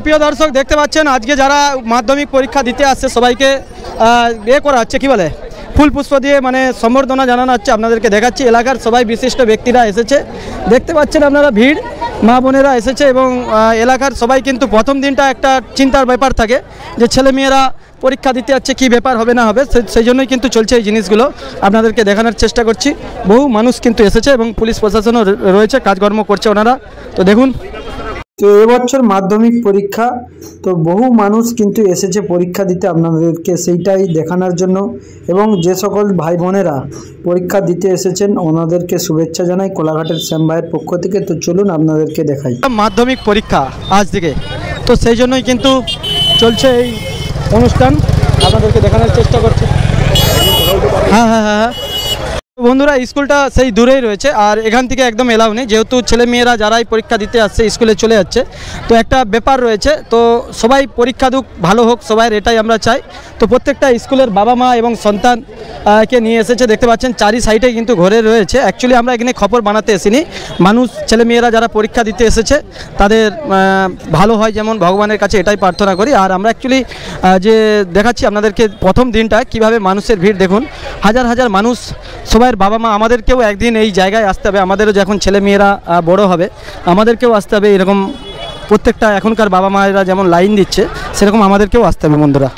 প্রিয় দর্শক দেখতে পাচ্ছেন আজকে যারা মাধ্যমিক পরীক্ষা দিতে আসছে সবাইকে করা হচ্ছে কি বলে ফুল পুষ্প দিয়ে মানে সম্বর্ধনা জানানো হচ্ছে। আপনাদেরকে দেখাচ্ছি এলাকার সবাই বিশিষ্ট ব্যক্তিরা এসেছে, দেখতে পাচ্ছেন আপনারা ভিড়, মা বোনেরা এসেছে এবং এলাকার সবাই কিন্তু প্রথম দিনটা একটা চিন্তার ব্যাপার থাকে যে ছেলেমেয়েরা পরীক্ষা দিতে যাচ্ছে কী ব্যাপার হবে না হবে, সেই জন্যই কিন্তু চলছে এই জিনিসগুলো। আপনাদেরকে দেখানোর চেষ্টা করছি, বহু মানুষ কিন্তু এসেছে এবং পুলিশ প্রশাসনও রয়েছে, কাজকর্ম করছে ওনারা। তো দেখুন, তো এবছর মাধ্যমিক পরীক্ষা, তো বহু মানুষ কিন্তু এসেছে পরীক্ষা দিতে, আপনাদেরকে সেইটাই দেখানোর জন্য। এবং যে সকল ভাই বোনেরা পরীক্ষা দিতে এসেছেন ওনাদেরকে শুভেচ্ছা জানাই কোলাঘাটের শ্যাম ভাইয়ের পক্ষ থেকে। তো চলুন আপনাদেরকে দেখাই মাধ্যমিক পরীক্ষা আজ থেকে, তো সেই জন্যই কিন্তু চলছে এই অনুষ্ঠান, আপনাদেরকে দেখানোর চেষ্টা করছি। হ্যাঁ বন্ধুরা, স্কুলটা সেই দূরেই রয়েছে আর এখান থেকে একদম এলাও নেই, যেহেতু ছেলেমেয়েরা যারাই পরীক্ষা দিতে আসছে স্কুলে চলে যাচ্ছে। তো একটা ব্যাপার রয়েছে, তো সবাই পরীক্ষা দুক ভালো হোক সবাই, এটাই আমরা চাই। তো প্রত্যেকটা স্কুলের বাবা মা এবং সন্তান কে নিয়ে এসেছে, দেখতে পাচ্ছেন চারি সাইডে কিন্তু ঘরে রয়েছে। অ্যাকচুয়ালি আমরা এখানে খবর বানাতে এসিনি, মানুষ ছেলেমেয়েরা যারা পরীক্ষা দিতে এসেছে তাদের ভালো হয় যেমন ভগবানের কাছে এটাই প্রার্থনা করি। আর আমরা অ্যাকচুয়ালি যে দেখাচ্ছি আপনাদেরকে প্রথম দিনটা কিভাবে মানুষের ভিড় দেখুন, হাজার হাজার মানুষ, সবাই বাবা মা। আমাদেরকেও একদিন এই জায়গায় আসতে হবে, আমাদেরও যখন ছেলে মেয়েরা বড় হবে আমাদেরকেও আসতে হবে এরকম। প্রত্যেকটা এখনকার বাবা মায়েরা যেমন লাইন দিচ্ছে সেরকম আমাদেরকেও আসতে হবে বন্ধুরা।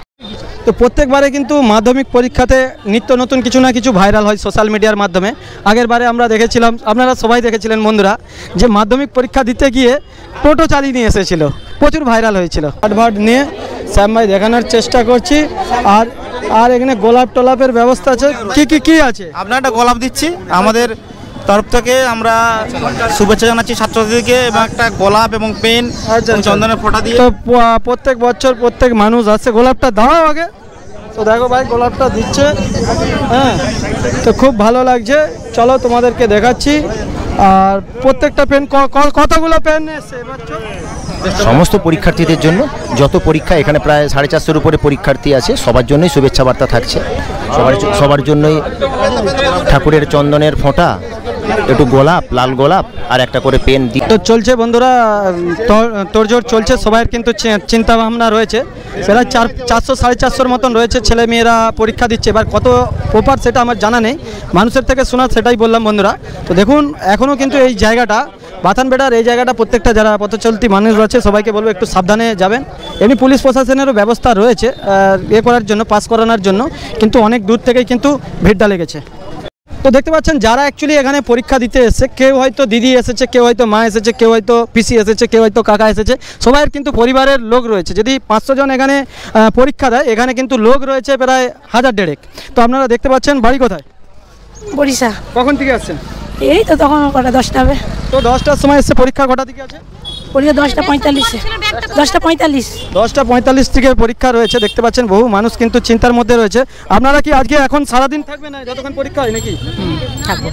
তো প্রত্যেকবারে কিন্তু মাধ্যমিক পরীক্ষাতে নিত্য নতুন কিছু না কিছু ভাইরাল হয় সোশ্যাল মিডিয়ার মাধ্যমে। আগের বারে আমরা দেখেছিলাম, আপনারা সবাই দেখেছিলেন বন্ধুরা, যে মাধ্যমিক পরীক্ষা দিতে গিয়ে টোটো চালিয়ে নিয়ে এসেছিল, প্রচুর ভাইরাল হয়েছিল। ভাট নিয়ে শ্যাম ভাই দেখানোর চেষ্টা করছি। আর এখানে গোলাপ টোলাপের ব্যবস্থা আছে, কি আছে? আপনার একটা গোলাপ দিচ্ছি আমাদের তরফ থেকে, আমরা শুভেচ্ছা জানাচ্ছি ছাত্রছাত্রীদেরকে, এবং একটা গোলাপ এবং পেন চন্দনের ফোঁটা দিয়ে। তো প্রত্যেক বছর প্রত্যেক মানুষ আসছে, গোলাপটা দাও আগে। তো দেখো ভাই গোলাপটা দিচ্ছে, হ্যাঁ, তো খুব ভালো লাগছে। চলো তোমাদেরকে দেখাচ্ছি। আর প্রত্যেকটা পেন, কতগুলো পেন এসছে এবছর? সমস্ত পরীক্ষার্থীদের জন্য, যত পরীক্ষা এখানে প্রায় 450-এর উপরে পরীক্ষার্থী আছে, সবার জন্যই শুভেচ্ছা বার্তা থাকছে। সবার জন্যই ঠাকুরের চন্দনের ফোঁটা, একটু গোলাপ, লাল গোলাপ আর একটা করে পেন দিই। তো চলছে বন্ধুরা, তোড়জোড় চলছে, সবাইয়ের কিন্তু চিন্তা ভাবনা রয়েছে। প্রায় 400-450-এর মতন রয়েছে ছেলে মেয়েরা পরীক্ষা দিচ্ছে। এবার কত প্রপার সেটা আমার জানা নেই, মানুষের থেকে শোনা সেটাই বললাম বন্ধুরা। তো দেখুন এখনও কিন্তু এই জায়গাটা বাথানবেড়ার এই জায়গাটা প্রত্যেকটা যারা পথচলতি মানুষ রয়েছে সবাইকে বলবো একটু সাবধানে যাবেন। এমনি পুলিশ প্রশাসনেরও ব্যবস্থা রয়েছে করার জন্য, পাস করানোর জন্য, কিন্তু অনেক দূর থেকেই কিন্তু ভিড়টা লেগেছে। তো দেখতে পাচ্ছেন যারা অ্যাকচুয়ালি এখানে পরীক্ষা দিতে এসেছে, কেউ হয়তো দিদি এসেছে, কেউ হয়তো মা এসেছে, কেউ হয়তো পিসি এসেছে, কেউ হয়তো কাকা এসেছে, সবাইয়ের কিন্তু পরিবারের লোক রয়েছে। যদি 500 জন এখানে পরীক্ষা দেয়, এখানে কিন্তু লোক রয়েছে প্রায় 1000-1,500। তো আপনারা দেখতে পাচ্ছেন, বাড়ি কোথায়? বরিশা। কখন থেকে আসছেন? এই তো তখন কটা 10টা হবে। তো 10টার সময় এসছে, পরীক্ষা কটা থেকে আছে? পরীক্ষা 10:45। 10:45 থেকে পরীক্ষা রয়েছে। দেখতে পাচ্ছেন বহু মানুষ কিন্তু চিন্তার মধ্যে রয়েছে। আপনারা কি আজকে এখন সারাদিন থাকবেন না যতক্ষণ পরীক্ষা হয় নাকি? থাকবো।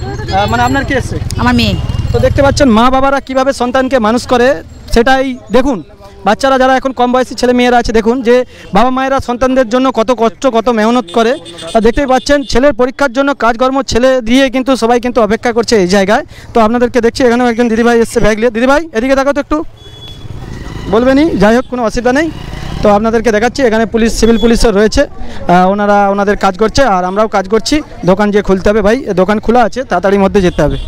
মানে আপনার কি এসছে? আমার মেয়ে। তো দেখতে পাচ্ছেন মা বাবারা কিভাবে সন্তানকে মানুষ করে, সেটাই দেখুন। বাচ্চারা যারা এখন কম বয়সী ছেলে মেয়েরা আছে, দেখুন যে বাবা মায়েরা সন্তানদের জন্য কত কষ্ট, কত মেহনত করে। দেখতেই পাচ্ছেন ছেলের পরীক্ষার জন্য কাজকর্ম ছেলে দিয়ে কিন্তু সবাই কিন্তু অপেক্ষা করছে এই জায়গায়। তো আপনাদেরকে দেখছি এখানেও একজন দিদিভাই এসছে ব্যাগ নিয়ে। দিদিভাই এদিকে দেখো তো একটু, বলবেনই, যাই হোক কোনো অসুবিধা নেই। তো আপনাদেরকে দেখাচ্ছি এখানে পুলিশ, সিভিল পুলিশও রয়েছে, ওনারা ওনাদের কাজ করছে আর আমরাও কাজ করছি। দোকান যে খুলতে হবে ভাই, দোকান খোলা আছে, তাড়াতাড়ির মধ্যে যেতে হবে।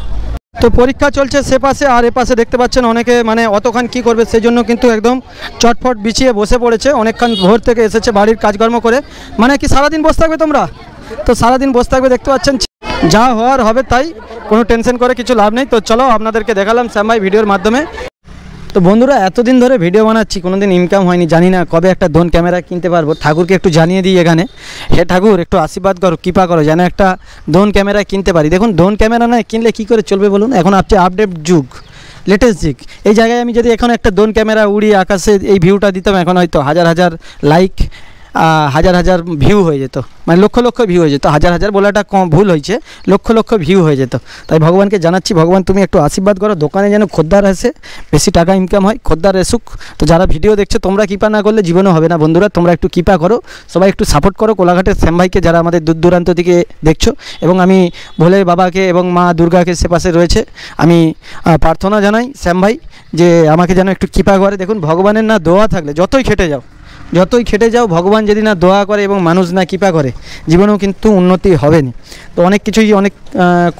তো পরীক্ষা চলছে সে পাশে, আর এ পাশে দেখতে পাচ্ছেন অনেকে মানে অতক্ষণ কী করবে সেই জন্য কিন্তু একদম চটফট বিছিয়ে বসে পড়েছে। অনেকক্ষণ ভোর থেকে এসেছে বাড়ির কাজকর্ম করে। মানে কি সারাদিন বসে থাকবে তোমরা? তো সারাদিন বসে থাকবে, দেখতে পাচ্ছেন যা হওয়ার হবে তাই, কোনো টেনশন করে কিছু লাভ নেই। তো চলো আপনাদেরকে দেখালাম শ্যাম ভাই ভিডিওর মাধ্যমে। তো বন্ধুরা এতদিন ধরে ভিডিও বানাচ্ছি, কোনোদিন ইনকাম হয়নি, জানি না কবে একটা ড্রোন ক্যামেরা কিনতে পারবো। ঠাকুরকে একটু জানিয়ে দিই এখানে, হে ঠাকুর একটু আশীর্বাদ করো, কৃপা করো যেন একটা ড্রোন ক্যামেরা কিনতে পারি। দেখুন ড্রোন ক্যামেরা না কিনলে কী করে চলবে বলুন, এখন আপডেট যুগ, লেটেস্ট যুগ। এই জায়গায় আমি যদি এখন একটা ড্রোন ক্যামেরা উড়িয়ে আকাশে এই ভিউটা দিতাম, এখন হয়তো হাজার হাজার লাইক হাজার হাজার ভিউ হয়ে যেত, মানে লক্ষ লক্ষ ভিউ হয়ে যেত। হাজার হাজার বলাটা কম ভুল হয়েছে, লক্ষ লক্ষ ভিউ হয়ে যেত। তাই ভগবানকে জানাচ্ছি, ভগবান তুমি একটু আশীর্বাদ করো, দোকানে যেন খদ্দার আসে, বেশি টাকা ইনকাম হয়, খদ্দার এসুক। তো যারা ভিডিও দেখছো তোমরা কৃপা না করলে জীবনও হবে না বন্ধুরা, তোমরা একটু কৃপা করো, সবাই একটু সাপোর্ট করো কোলাঘাটের শ্যাম ভাইকে, যারা আমাদের দূর দূরান্ত থেকে দেখছো। এবং আমি ভোলে বাবাকে এবং মা দুর্গাকে সে পাশে রয়েছে, আমি প্রার্থনা জানাই শ্যাম ভাই যে আমাকে যেন একটু কৃপা করে। দেখুন ভগবানের না দোয়া থাকলে যতই খেটে যাও, ভগবান যদি না দোয়া করে এবং মানুষ না কৃপা করে, জীবনেও কিন্তু উন্নতি হবে না। তো অনেক কিছুই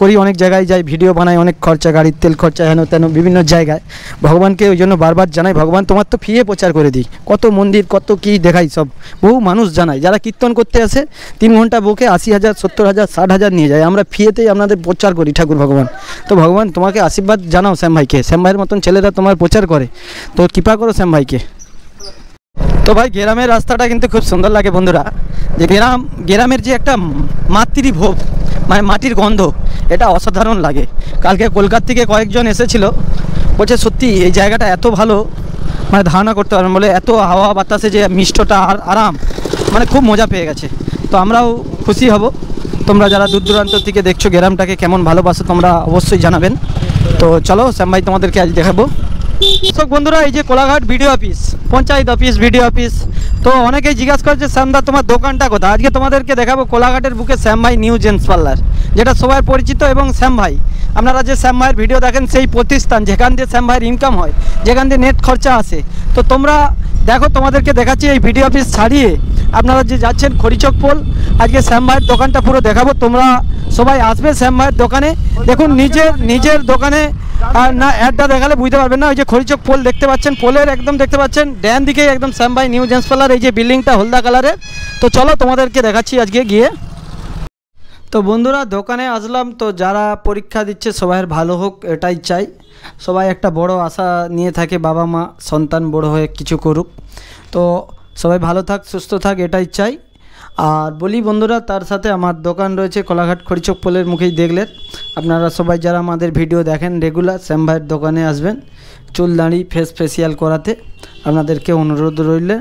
করি, অনেক জায়গায় যাই, ভিডিও বানাই, অনেক খরচা, গাড়ির তেল খরচা, হেন তেন বিভিন্ন জায়গায়। ভগবানকে ওই জন্য বারবার জানাই, ভগবান তোমার তো ফ্রিয়ে প্রচার করে দিই, কত মন্দির কত কী দেখাই, সব বহু মানুষ জানাই, যারা কীর্তন করতে আসে 3 ঘন্টা বকে 80,000 70,000 60,000 নিয়ে যায়, আমরা ফ্রিতেই আপনাদের প্রচার করি ঠাকুর ভগবান। তো ভগবান তোমাকে আশীর্বাদ জানাও শ্যাম ভাইকে, শ্যাম ভাইয়ের মতন ছেলেরা তোমার প্রচার করে, তো কৃপা করো শ্যাম ভাইকে। তো ভাই গ্রামের রাস্তাটা কিন্তু খুব সুন্দর লাগে বন্ধুরা, যে গ্রামের যে একটা মাতৃভোগ, মানে মাটির গন্ধ, এটা অসাধারণ লাগে। কালকে কলকাতা থেকে কয়েকজন এসেছিল, বলছে সত্যি এই জায়গাটা এত ভালো, মানে ধারণা করতে পারবেন বলে, এত হাওয়া বাতাসে যে মিষ্টটা আর আরাম, মানে খুব মজা পেয়ে গেছে। তো আমরাও খুশি হব, তোমরা যারা দূর দূরান্ত থেকে দেখছো গ্রামটাকে কেমন ভালোবাসো তোমরা অবশ্যই জানাবেন। তো চলো শ্যাম ভাই তোমাদেরকে আজ দেখাবো। দর্শক বন্ধুরা, এই যে Kolaghat video office, panchayat office, video office, তো অনেকেই জিজ্ঞাসা করছে শ্যামদা তোমার দোকানটা কোথায়। আজকে তোমাদেরকে দেখাবো কোলাঘাটের বুকে শ্যাম ভাই নিউ জেন্টস পার্লার, যেটা সবাই পরিচিত। এবং শ্যাম ভাই, আপনারা যে শ্যাম ভাইয়ের ভিডিও দেখেন, সেই প্রতিষ্ঠান যেখান দিয়ে শ্যাম ভাইয়ের ইনকাম হয়, যেখান দিয়ে নেট খরচা আসে। তো তোমরা দেখো, তোমাদেরকে দেখাচ্ছি এই ভিডিও অফিস ছাড়িয়ে আপনারা যে যাচ্ছেন খড়িচক পোল, আজকে শ্যাম ভাইয়ের দোকানটা পুরো দেখাবো। তোমরা সবাই আসবে শ্যাম ভাইয়ের দোকানে, দেখুন নিজের দোকানে আর না অ্যাডটা দেখালে বুঝতে পারবেন না। ওই যে খড়িচক পোল দেখতে পাচ্ছেন, পোলের একদম দেখতে পাচ্ছেন ডান দিকে একদম শ্যাম ভাই নিউ জেন্টস পার্লার, এই যে বিল্ডিংটা হলদা কালারের। তো চলো তোমাদেরকে দেখাচ্ছি আজকে গিয়ে। তো বন্ধুরা দোকানে আসলাম, তো যারা পরীক্ষা দিচ্ছে সবাইয়ের ভালো হোক এটাই চাই। সবাই একটা বড় আশা নিয়ে থাকে, বাবা মা সন্তান বড় হয়ে কিছু করুক, তো সবাই ভালো থাক সুস্থ থাক এটাই চাই। আর বলি বন্ধুরা, তার সাথে আমার দোকান রয়েছে কোলাঘাট খড়িচক পোলের মুখেই দেখলেন। আপনারা সবাই যারা আমাদের ভিডিও দেখেন রেগুলার, শ্যাম ভাইয়ের দোকানে আসবেন চুল দাড়ি ফেসিয়াল করাতে, আপনাদেরকে অনুরোধ রইলে।